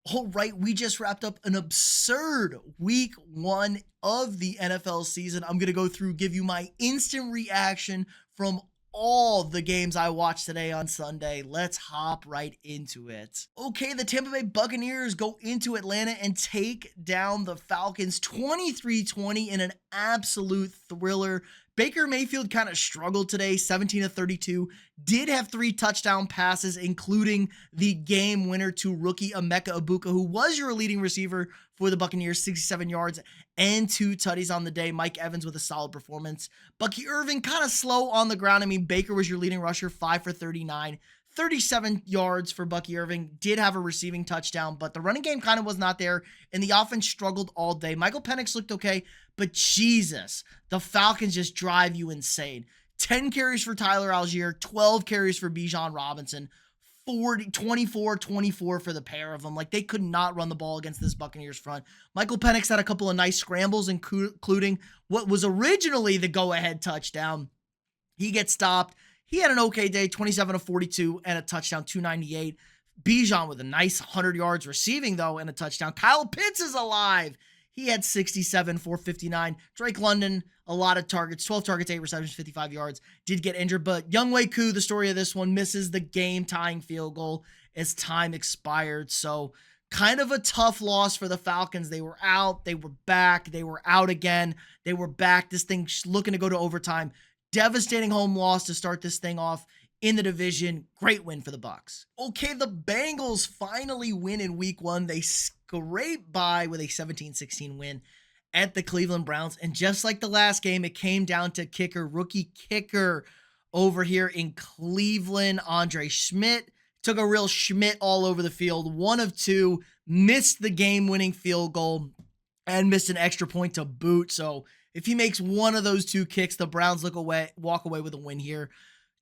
All right, we just wrapped up an absurd week 1 of the NFL season. I'm going to go through, give you my instant reaction from all the games I watched today on Sunday. Let's hop right into it. Okay, the Tampa Bay Buccaneers go into Atlanta and take down the Falcons 23-20 in an absolute thriller. Baker Mayfield kind of struggled today, 17 of 32, did have 3 touchdown passes, including the game winner to rookie Emeka Ibuka, who was your leading receiver for the Buccaneers, 67 yards and 2 tutties on the day. Mike Evans with a solid performance. Bucky Irving kind of slow on the ground. I mean, Baker was your leading rusher, 5 for 39. 37 yards for Bucky Irving, did have a receiving touchdown, but the running game kind of was not there, and the offense struggled all day. Michael Penix looked okay, but Jesus, the Falcons just drive you insane. 10 carries for Tyler Algier, 12 carries for Bijan Robinson, 24-24 for the pair of them. Like, they could not run the ball against this Buccaneers front. Michael Penix had a couple of nice scrambles, including what was originally the go-ahead touchdown. He gets stopped. He had an okay day, 27 of 42 and a touchdown, 298. Bijan with a nice 100 yards receiving, though, and a touchdown. Kyle Pitts is alive. He had 67, 459. Drake London, a lot of targets, 12 targets, 8 receptions, 55 yards. Did get injured, but Younghoe Koo, the story of this one, misses the game-tying field goal as time expired. So kind of a tough loss for the Falcons. They were out, they were back, they were out again, they were back. This thing's looking to go to overtime. Devastating home loss to start this thing off in the division. Great win for the Bucs. Okay, the Bengals finally win in week 1. They scrape by with a 17-16 win at the Cleveland Browns. And just like the last game, it came down to rookie kicker over here in Cleveland, Andre Schmidt. Took a real Schmidt all over the field. 1 of 2, missed the game-winning field goal, and missed an extra point to boot. So if he makes one of those 2 kicks, the Browns walk away with a win here.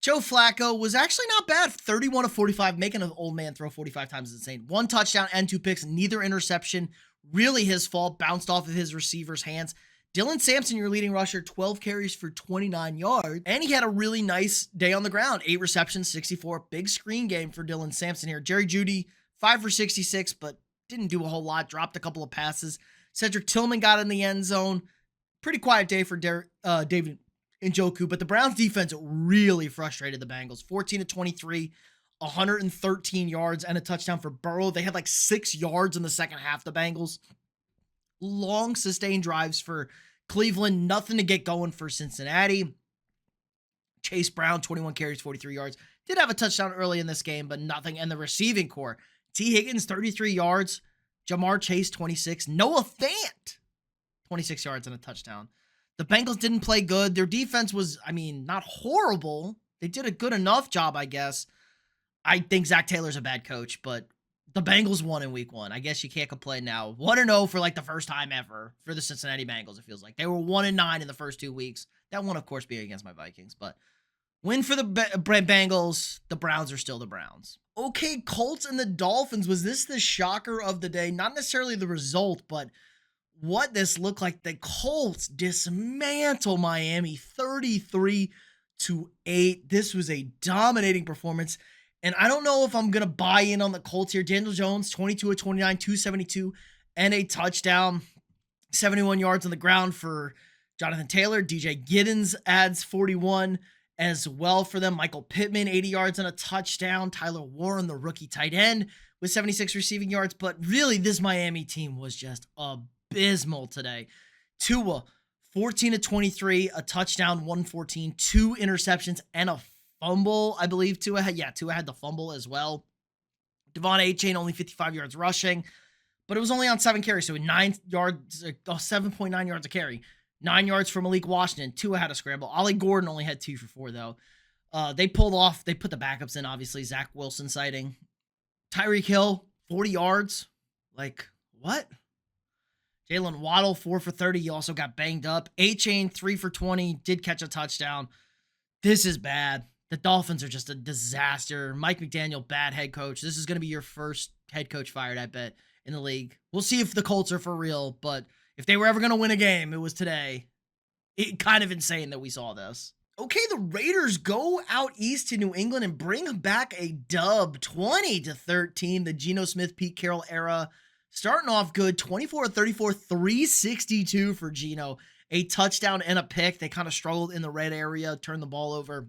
Joe Flacco was actually not bad. 31 of 45, making an old man throw 45 times is insane. 1 touchdown and 2 picks, neither interception. Really his fault, bounced off of his receiver's hands. Dylan Sampson, your leading rusher, 12 carries for 29 yards. And he had a really nice day on the ground. 8 receptions, 64. Big screen game for Dylan Sampson here. Jerry Jeudy, 5 for 66, but didn't do a whole lot. Dropped a couple of passes. Cedric Tillman got in the end zone. Pretty quiet day for David Njoku, but the Browns defense really frustrated the Bengals. 14 of 23, 113 yards and a touchdown for Burrow. They had like 6 yards in the second half, the Bengals. Long sustained drives for Cleveland. Nothing to get going for Cincinnati. Chase Brown, 21 carries, 43 yards. Did have a touchdown early in this game, but nothing. And the receiving core, T. Higgins, 33 yards. Jamar Chase, 26. Noah Fant, 26 yards and a touchdown. The Bengals didn't play good. Their defense was, not horrible. They did a good enough job, I guess. I think Zach Taylor's a bad coach, but the Bengals won in week 1. I guess you can't complain now. 1-0 for like the first time ever for the Cincinnati Bengals, it feels like. They were 1-9 in the first 2 weeks. That one, of course, being against my Vikings, but win for the Bengals. The Browns are still the Browns. Okay, Colts and the Dolphins. Was this the shocker of the day? Not necessarily the result, but what this looked like. The Colts dismantle Miami 33-8. This was a dominating performance. And I don't know if I'm going to buy in on the Colts here. Daniel Jones, 22 of 29, 272, and a touchdown. 71 yards on the ground for Jonathan Taylor. DJ Giddens adds 41 as well for them. Michael Pittman, 80 yards and a touchdown. Tyler Warren, the rookie tight end, with 76 receiving yards. But really, this Miami team was just abysmal today. Tua, 14 of 23, a touchdown, 114, 2 interceptions, and a fumble, I believe. Tua had the fumble as well. Devon A-Chain, only 55 yards rushing, but it was only on 7 carries, so 7.9 yards a carry. 9 yards for Malik Washington. Tua had a scramble. Ollie Gordon only had 2 for 4, though. They put the backups in, obviously. Zach Wilson sighting. Tyreek Hill, 40 yards. Like, what? Jalen Waddle, 4 for 30. He also got banged up. A-Chain, 3 for 20. Did catch a touchdown. This is bad. The Dolphins are just a disaster. Mike McDaniel, bad head coach. This is going to be your first head coach fired, I bet, in the league. We'll see if the Colts are for real, but if they were ever going to win a game, it was today. Kind of insane that we saw this. Okay, the Raiders go out east to New England and bring back a dub, 20-13. The Geno Smith, Pete Carroll era starting off good, 24-34, 362 for Geno. A touchdown and a pick. They kind of struggled in the red area, turned the ball over,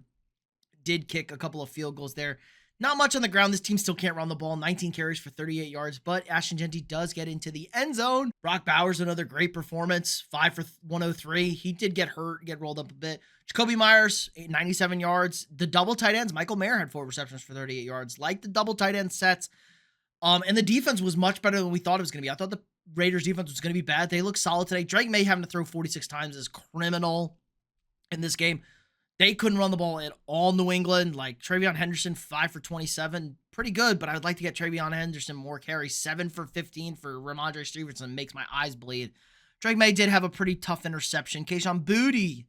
did kick a couple of field goals there. Not much on the ground. This team still can't run the ball. 19 carries for 38 yards, but Ashton Genty does get into the end zone. Brock Bowers, another great performance, 5 for 103. He did get hurt, get rolled up a bit. Jacoby Myers, 97 yards. The double tight ends, Michael Mayer had 4 receptions for 38 yards. Like the double tight end sets. And the defense was much better than we thought it was going to be. I thought the Raiders defense was going to be bad. They look solid today. Drake May having to throw 46 times is criminal in this game. They couldn't run the ball at all, New England. Like Travion Henderson, 5 for 27. Pretty good, but I would like to get Travion Henderson more carries. 7 for 15 for Ramondre Stevenson. Makes my eyes bleed. Drake May did have a pretty tough interception. Kayshon Boutte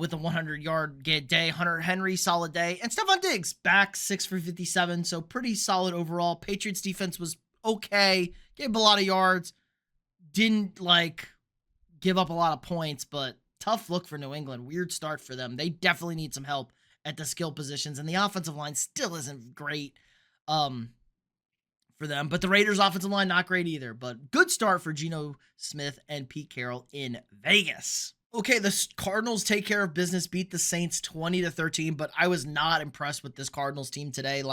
with a 100-yard day. Hunter Henry, solid day. And Stephon Diggs, back 6 for 57. So pretty solid overall. Patriots defense was okay. Gave a lot of yards. Didn't, give up a lot of points, but tough look for New England. Weird start for them. They definitely need some help at the skill positions, and the offensive line still isn't great for them. But the Raiders' offensive line, not great either. But good start for Geno Smith and Pete Carroll in Vegas. Okay, the Cardinals take care of business, beat the Saints 20-13, but I was not impressed with this Cardinals team today.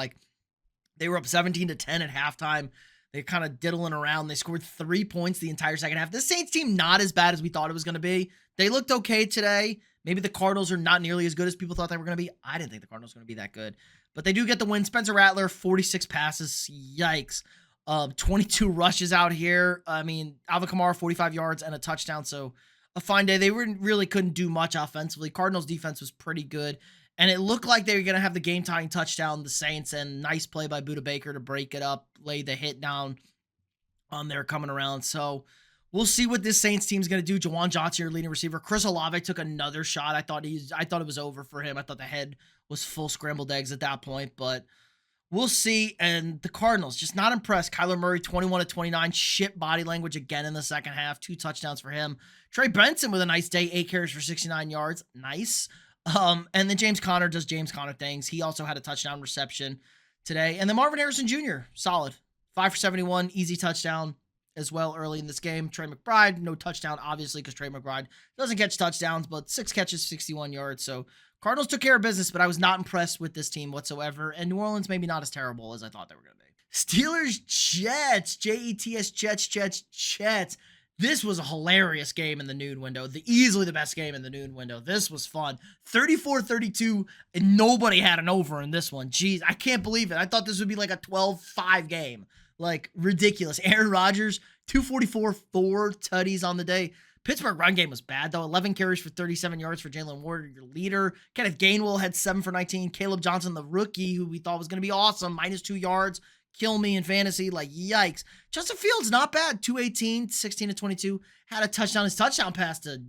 They were up 17-10 at halftime. They're kind of diddling around. They scored 3 points the entire second half. The Saints team, not as bad as we thought it was going to be. They looked okay today. Maybe the Cardinals are not nearly as good as people thought they were going to be. I didn't think the Cardinals were going to be that good. But they do get the win. Spencer Rattler, 46 passes. Yikes. 22 rushes out here. I mean, Alvin Kamara, 45 yards and a touchdown. So a fine day. They really couldn't do much offensively. Cardinals defense was pretty good. And it looked like they were going to have the game-tying touchdown, the Saints, and nice play by Budda Baker to break it up, lay the hit down on there coming around. So we'll see what this Saints team is going to do. Jawan Johnson, your leading receiver. Chris Olave took another shot. I thought it was over for him. I thought the head was full scrambled eggs at that point, but we'll see. And the Cardinals, just not impressed. Kyler Murray, 21-29, shit body language again in the second half. 2 touchdowns for him. Trey Benson with a nice day, 8 carries for 69 yards. Nice. And then James Conner does James Conner things. He also had a touchdown reception today. And then Marvin Harrison Jr., solid. 5 for 71, easy touchdown as well early in this game. Trey McBride, no touchdown, obviously, because Trey McBride doesn't catch touchdowns, but 6 catches, 61 yards. So Cardinals took care of business, but I was not impressed with this team whatsoever. And New Orleans maybe not as terrible as I thought they were going to be. Steelers, Jets, Jets, Jets. This was a hilarious game in the noon window. Easily the best game in the noon window. This was fun. 34-32, and nobody had an over in this one. Jeez, I can't believe it. I thought this would be like a 12-5 game. Ridiculous. Aaron Rodgers, 244, 4 tutties on the day. Pittsburgh run game was bad, though. 11 carries for 37 yards for Jalen Ward, your leader. Kenneth Gainwell had 7 for 19. Caleb Johnson, the rookie, who we thought was going to be awesome, -2 yards. Kill me in fantasy, yikes. Justin Fields, not bad. 218, 16-22. Had a touchdown. His touchdown pass to,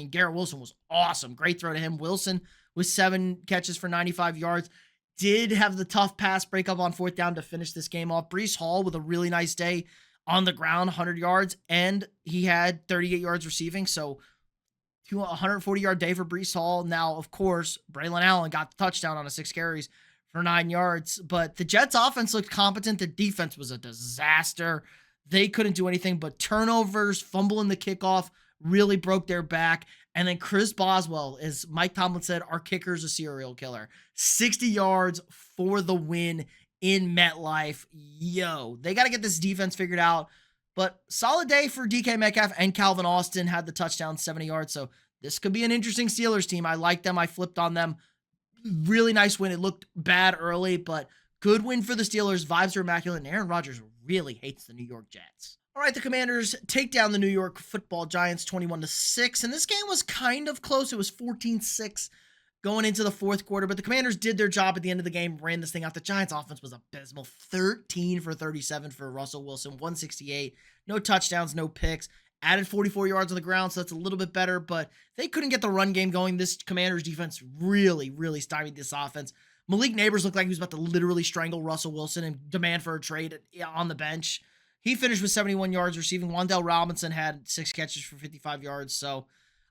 Garrett Wilson was awesome. Great throw to him. Wilson with 7 catches for 95 yards. Did have the tough pass breakup on 4th down to finish this game off. Breece Hall with a really nice day on the ground, 100 yards, and he had 38 yards receiving. So 140-yard day for Breece Hall. Now, of course, Braylon Allen got the touchdown on a 6 carries for 9 yards, but the Jets offense looked competent. The defense was a disaster. They couldn't do anything but turnovers, fumbling the kickoff, really broke their back. And then Chris Boswell, as Mike Tomlin said, our kicker's a serial killer. 60 yards for the win in MetLife. Yo, they got to get this defense figured out. But solid day for DK Metcalf, and Calvin Austin had the touchdown, 70 yards. So this could be an interesting Steelers team. I like them. I flipped on them. Really nice win. It looked bad early, but good win for the Steelers. Vibes are immaculate, and Aaron Rodgers really hates the New York Jets. All right, the Commanders take down the New York Football Giants 21-6, and this game was kind of close. It was 14-6 going into the fourth quarter, but the Commanders did their job at the end of the game, ran this thing out. The Giants offense was abysmal. 13 for 37 for Russell Wilson, 168. No touchdowns, no picks. Added 44 yards on the ground, so that's a little bit better, but they couldn't get the run game going. This Commanders defense really stymied this offense. Malik Neighbors looked like he was about to literally strangle Russell Wilson and demand for a trade on the bench. He finished with 71 yards receiving. Wan'Dale Robinson had 6 catches for 55 yards, so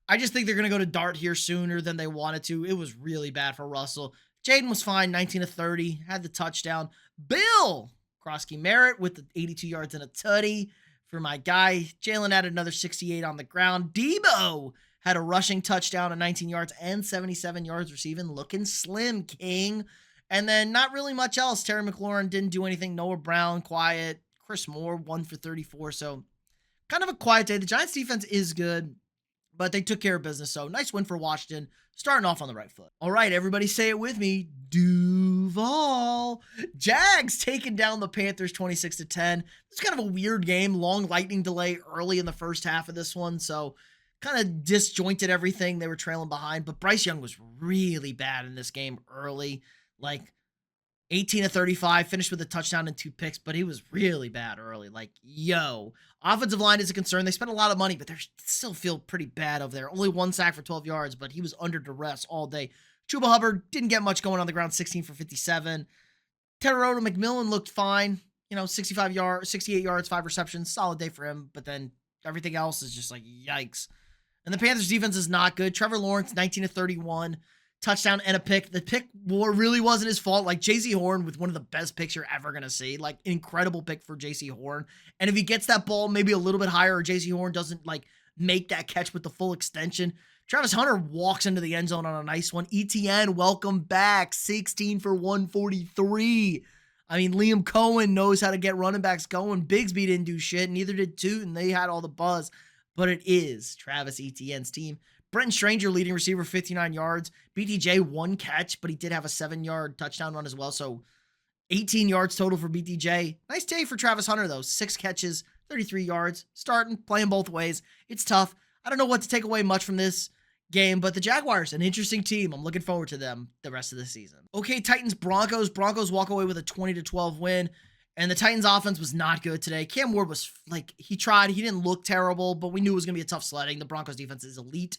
I just think they're going to go to Dart here sooner than they wanted to. It was really bad for Russell. Jaden was fine, 19 to 30, had the touchdown. Bill Krosky Merritt with the 82 yards and a tutty for my guy. Jalen had another 68 on the ground. Debo had a rushing touchdown at 19 yards and 77 yards receiving. Looking slim, King. And then not really much else. Terry McLaurin didn't do anything. Noah Brown, quiet. Chris Moore, 1 for 34. So kind of a quiet day. The Giants defense is good, but they took care of business. So nice win for Washington, starting off on the right foot. All right, everybody say it with me. Duval. Jags taking down the Panthers 26 to 10. It's kind of a weird game. Long lightning delay early in the first half of this one. So kind of disjointed everything. They were trailing behind, but Bryce Young was really bad in this game early. Like 18 to 35, finished with a touchdown and 2 picks, but he was really bad early. Like, yo, offensive line is a concern. They spent a lot of money, but they still feel pretty bad over there. Only 1 sack for 12 yards, but he was under duress all day. Chuba Hubbard didn't get much going on the ground, 16 for 57. Terrell McMillan looked fine. 68 yards, 5 receptions, solid day for him, but then everything else is just like, yikes. And the Panthers defense is not good. Trevor Lawrence, 19 to 31. Touchdown and a pick. The pick really wasn't his fault. Like J.C. Horn with one of the best picks you're ever going to see. Like incredible pick for J.C. Horn. And if he gets that ball maybe a little bit higher or J.C. Horn doesn't like make that catch with the full extension, Travis Hunter walks into the end zone on a nice one. ETN, welcome back. 16 for 143. I mean, Liam Cohen knows how to get running backs going. Bigsby didn't do shit. Neither did Tootin. They had all the buzz. But it is Travis Etienne's team. Brenton Stranger, leading receiver, 59 yards. BTJ, 1 catch, but he did have a 7-yard touchdown run as well. So 18 yards total for BTJ. Nice day for Travis Hunter, though. 6 catches, 33 yards. Starting, playing both ways. It's tough. I don't know what to take away much from this game, but the Jaguars, an interesting team. I'm looking forward to them the rest of the season. Okay, Titans, Broncos. Broncos walk away with a 20-12 win. And the Titans offense was not good today. Cam Ward was like, he tried. He didn't look terrible, but we knew it was going to be a tough sledding. The Broncos defense is elite.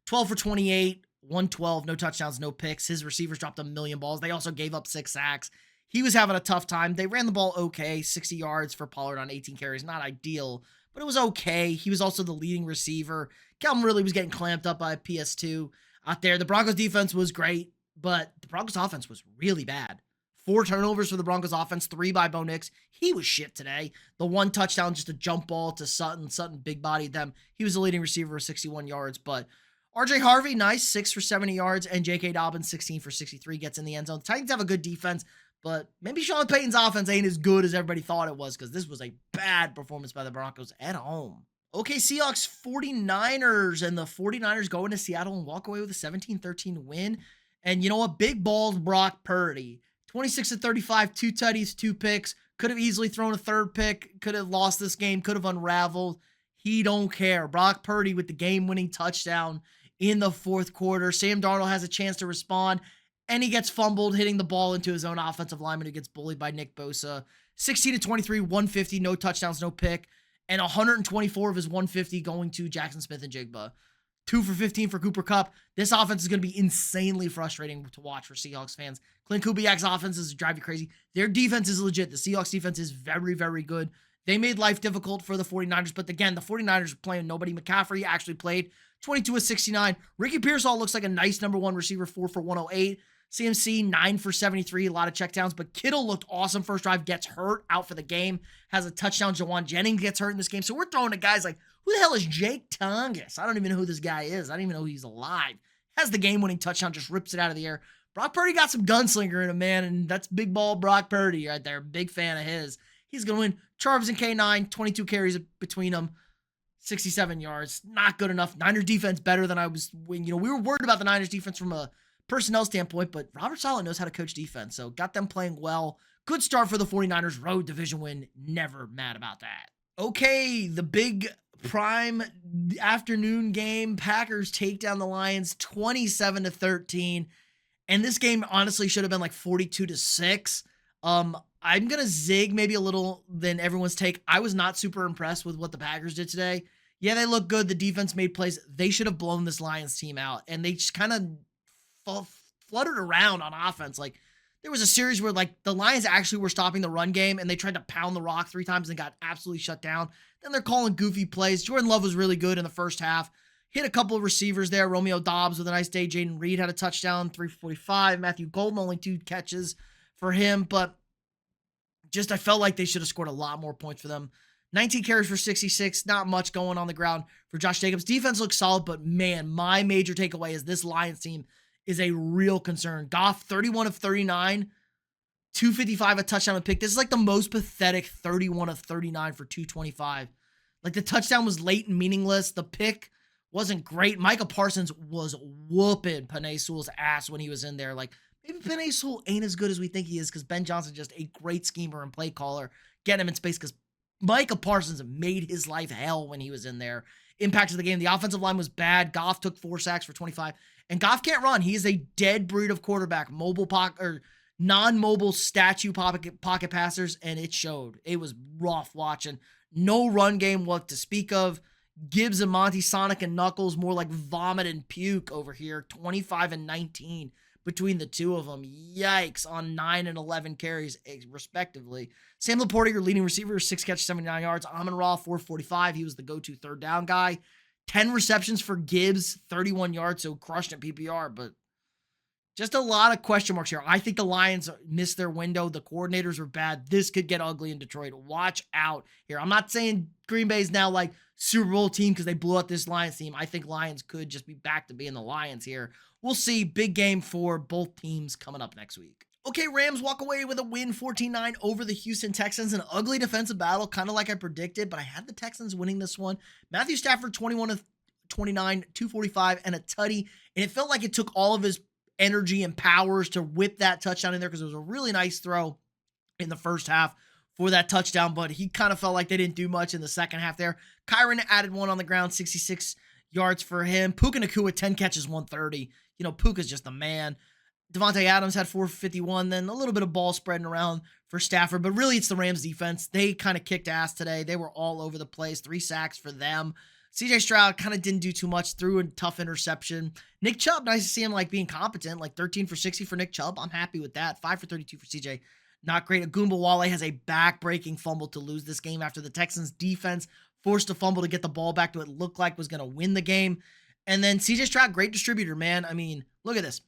12 for 28, 112, no touchdowns, no picks. His receivers dropped a million balls. They also gave up 6 sacks. He was having a tough time. They ran the ball okay, 60 yards for Pollard on 18 carries. Not ideal, but it was okay. He was also the leading receiver. Calvin Ridley was getting clamped up by PS2 out there. The Broncos defense was great, but the Broncos offense was really bad. 4 turnovers for the Broncos offense, 3 by Bo Nix. He was shit today. The 1 touchdown, just a jump ball to Sutton. Sutton big-bodied them. He was the leading receiver with 61 yards, but RJ Harvey, nice, 6 for 70 yards, and J.K. Dobbins, 16 for 63, gets in the end zone. The Titans have a good defense, but maybe Sean Payton's offense ain't as good as everybody thought it was, because this was a bad performance by the Broncos at home. Okay, Seahawks 49ers, and the 49ers go into Seattle and walk away with a 17-13 win. And you know what? Big balls Brock Purdy. 26 to 35, 2 tutties, 2 picks. Could have easily thrown a 3rd pick. Could have lost this game. Could have unraveled. He don't care. Brock Purdy with the game-winning touchdown in the 4th quarter. Sam Darnold has a chance to respond, and he gets fumbled, hitting the ball into his own offensive lineman who gets bullied by Nick Bosa. 16 to 23, 150, no touchdowns, no pick, and 124 of his 150 going to Jackson Smith and Jigba. 2 for 15 for Cooper Kupp. This offense is going to be insanely frustrating to watch for Seahawks fans. Clint Kubiak's offense is drive you crazy. Their defense is legit. The Seahawks defense is very, very good. They made life difficult for the 49ers, but again, the 49ers are playing nobody. McCaffrey actually played 22 of 69. Ricky Pearsall looks like a nice number 1 receiver, 4 for 108. CMC, 9 for 73, a lot of checkdowns, but Kittle looked awesome first drive, gets hurt, out for the game, has a touchdown. Jawan Jennings gets hurt in this game. So we're throwing at guys like, who the hell is Jake Tongas? I don't even know who this guy is. I don't even know he's alive. Has the game-winning touchdown, just rips it out of the air. Brock Purdy got some gunslinger in him, man, and that's big ball Brock Purdy right there. Big fan of his. He's going to win. Charles and K9, 22 carries between them, 67 yards. Not good enough. Niners defense better than I was when, we were worried about the Niners defense from a personnel standpoint, but Robert Saleh knows how to coach defense, so got them playing well. Good start for the 49ers. Road division win. Never mad about that. Okay, the big prime afternoon game. Packers take down the Lions 27 to 13. And this game honestly should have been like 42 to 6. I'm going to zig maybe a little than everyone's take. I was not super impressed with what the Packers did today. Yeah, they look good. The defense made plays. They should have blown this Lions team out. And they just kind of fluttered around on offense. Like, there was a series where, like, the Lions actually were stopping the run game, and they tried to pound the rock 3 times and got absolutely shut down. Then they're calling goofy plays. Jordan Love was really good in the first half. hit a couple of receivers there. Romeo Dobbs with a nice day. Jaden Reed had a touchdown, 345. Matthew Golden, only 2 catches for him. But just I felt like they should have scored a lot more points for them. 19 carries for 66. Not much going on the ground for Josh Jacobs. Defense looks solid, but man, my major takeaway is this Lions team is a real concern. Goff, 31 of 39. 255, a touchdown, a pick. This is like the most pathetic 31 of 39 for 225. Like the touchdown was late and meaningless. The pick wasn't great. Micah Parsons was whooping Penei Sewell's ass when he was in there. Like maybe Penei Sewell ain't as good as we think he is because Ben Johnson just a great schemer and play caller. Get him in space because Micah Parsons made his life hell when he was in there. Impacted the game. The offensive line was bad. Goff took 4 sacks for 25. And Goff can't run. He is a dead breed of quarterback. Mobile pocket or non-mobile statue pocket passers, and it showed. It was rough watching. No run game what to speak of. Gibbs and Monty, Sonic and Knuckles, more like vomit and puke over here. 25 and 19 between the two of them. Yikes, on 9 and 11 carries, respectively. Sam Laporta, your leading receiver, 6 catches, 79 yards. Amon-Ra, 445. He was the go-to third down guy. 10 receptions for Gibbs, 31 yards, so crushed at PPR, but just a lot of question marks here. I think the Lions missed their window. The coordinators were bad. This could get ugly in Detroit. Watch out here. I'm not saying Green Bay's now like Super Bowl team because they blew out this Lions team. I think Lions could just be back to being the Lions here. We'll see. Big game for both teams coming up next week. Okay, Rams walk away with a win 14-9 over the Houston Texans. An ugly defensive battle, kind of like I predicted, but I had the Texans winning this one. Matthew Stafford, 21 of 29, 245, and a tutty. And it felt like it took all of his energy and powers to whip that touchdown in there because it was a really nice throw in the first half for that touchdown, but he kind of felt like they didn't do much in the second half there. Kyron added 1 on the ground, 66 yards for him. Puka Nacua, 10 catches, 130. You know, Puka's just the man. Devontae Adams had 451, then a little bit of ball spreading around for Stafford, but really it's the Rams defense. They kind of kicked ass today. They were all over the place. 3 sacks for them. CJ Stroud kind of didn't do too much, threw a tough interception. Nick Chubb, nice to see him like being competent, like 13 for 60 for Nick Chubb. I'm happy with that. 5 for 32 for CJ. Not great. Agumba Wale has a back-breaking fumble to lose this game after the Texans defense forced a fumble to get the ball back to what it looked like was going to win the game. And then CJ Stroud, great distributor, man. I mean, look at this.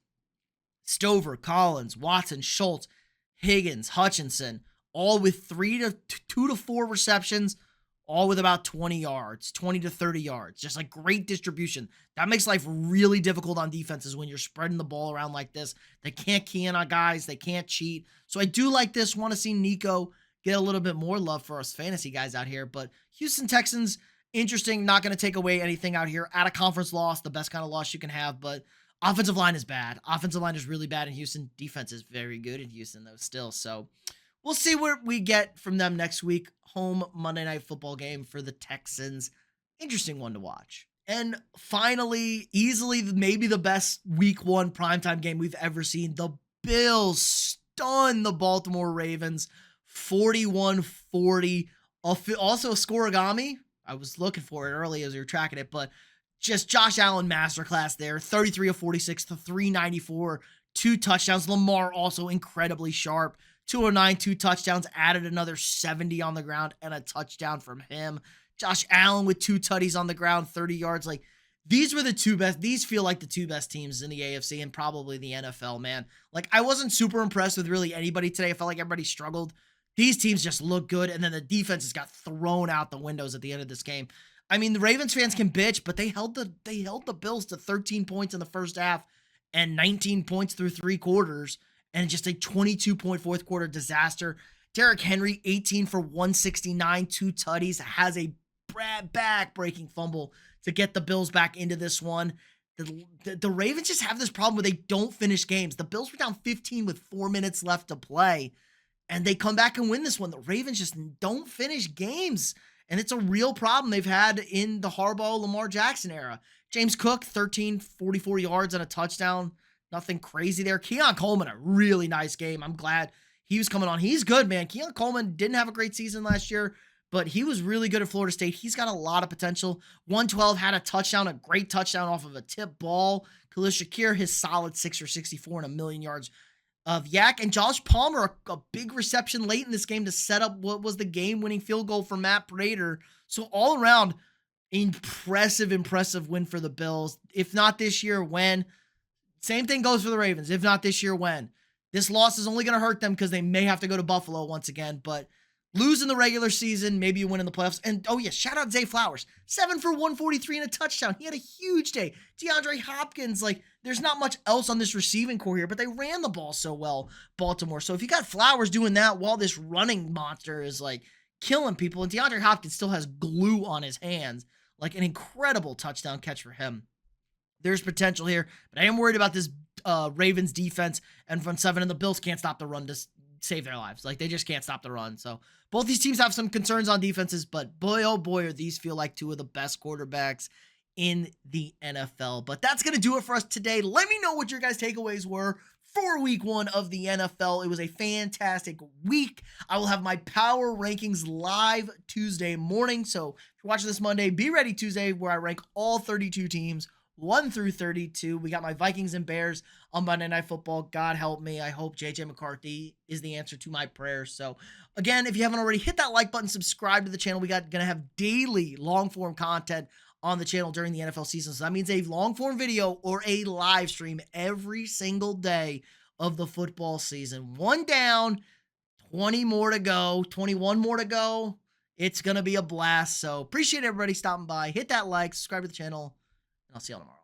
Stover, Collins, Watson, Schultz, Higgins, Hutchinson, all with 2 to 4 receptions, all with about 20 yards, 20 to 30 yards. Just like great distribution. That makes life really difficult on defenses when you're spreading the ball around like this. They can't key in on guys. They can't cheat. So I do like this. Want to see Nico get a little bit more love for us fantasy guys out here. But Houston Texans, interesting. Not going to take away anything out here. At a conference loss, the best kind of loss you can have. But offensive line is bad. Offensive line is really bad in Houston. Defense is very good in Houston, though, still. So we'll see what we get from them next week. Home Monday Night Football game for the Texans. Interesting one to watch. And finally, easily maybe the best week 1 primetime game we've ever seen. The Bills stun the Baltimore Ravens 41-40. Also a scoregami. I was looking for it early as we were tracking it, but just Josh Allen masterclass there. 33 of 46 to 394. 2 touchdowns. Lamar also incredibly sharp. 209, 2 touchdowns, added another 70 on the ground and a touchdown from him. Josh Allen with 2 tutties on the ground, 30 yards. Like, these were the 2 best. These feel like the 2 best teams in the AFC and probably the NFL, man. Like, I wasn't super impressed with really anybody today. I felt like everybody struggled. These teams just look good, and then the defenses got thrown out the windows at the end of this game. I mean, the Ravens fans can bitch, but they held the Bills to 13 points in the first half and 19 points through 3 quarters. And just a 22-point fourth quarter disaster. Derrick Henry, 18 for 169, 2 tutties, has a back-breaking fumble to get the Bills back into this one. The Ravens just have this problem where they don't finish games. The Bills were down 15 with 4 minutes left to play, and they come back and win this one. The Ravens just don't finish games, and it's a real problem they've had in the Harbaugh-Lamar Jackson era. James Cook, 13, 44 yards and a touchdown. Nothing crazy there. Keon Coleman, a really nice game. I'm glad he was coming on. He's good, man. Keon Coleman didn't have a great season last year, but he was really good at Florida State. He's got a lot of potential. 112 had a touchdown, a great touchdown off of a tip ball. Khalil Shakir, his solid 6 for 64 and a million yards of yak. And Josh Palmer, a big reception late in this game to set up what was the game-winning field goal for Matt Prater. So all around, Impressive win for the Bills. If not this year, when? Same thing goes for the Ravens. If not this year, when? This loss is only going to hurt them because they may have to go to Buffalo once again, but lose in the regular season, maybe you win in the playoffs. And oh yeah, shout out Zay Flowers. 7 for 143 and a touchdown. He had a huge day. DeAndre Hopkins, like, there's not much else on this receiving core here, but they ran the ball so well, Baltimore. So if you got Flowers doing that while this running monster is like killing people, and DeAndre Hopkins still has glue on his hands, like an incredible touchdown catch for him. There's potential here, but I am worried about this Ravens defense and front seven, and the Bills can't stop the run to save their lives. Like, they just can't stop the run. So both these teams have some concerns on defenses, but boy, oh boy, are these feel like two of the best quarterbacks in the NFL. But that's going to do it for us today. Let me know what your guys' takeaways were for week 1 of the NFL. It was a fantastic week. I will have my power rankings live Tuesday morning. So if you're watching this Monday, be ready Tuesday, where I rank all 32 teams 1 through 32. We got my Vikings and Bears on Monday Night Football. God help me. I hope JJ McCarthy is the answer to my prayers. So again, if you haven't already, hit that like button, subscribe to the channel. We got going to have daily long form content on the channel during the NFL season. So that means a long form video or a live stream every single day of the football season. 1 down, 20 more to go, 21 more to go. It's going to be a blast. So appreciate everybody stopping by. Hit that like, subscribe to the channel, and I'll see y'all tomorrow.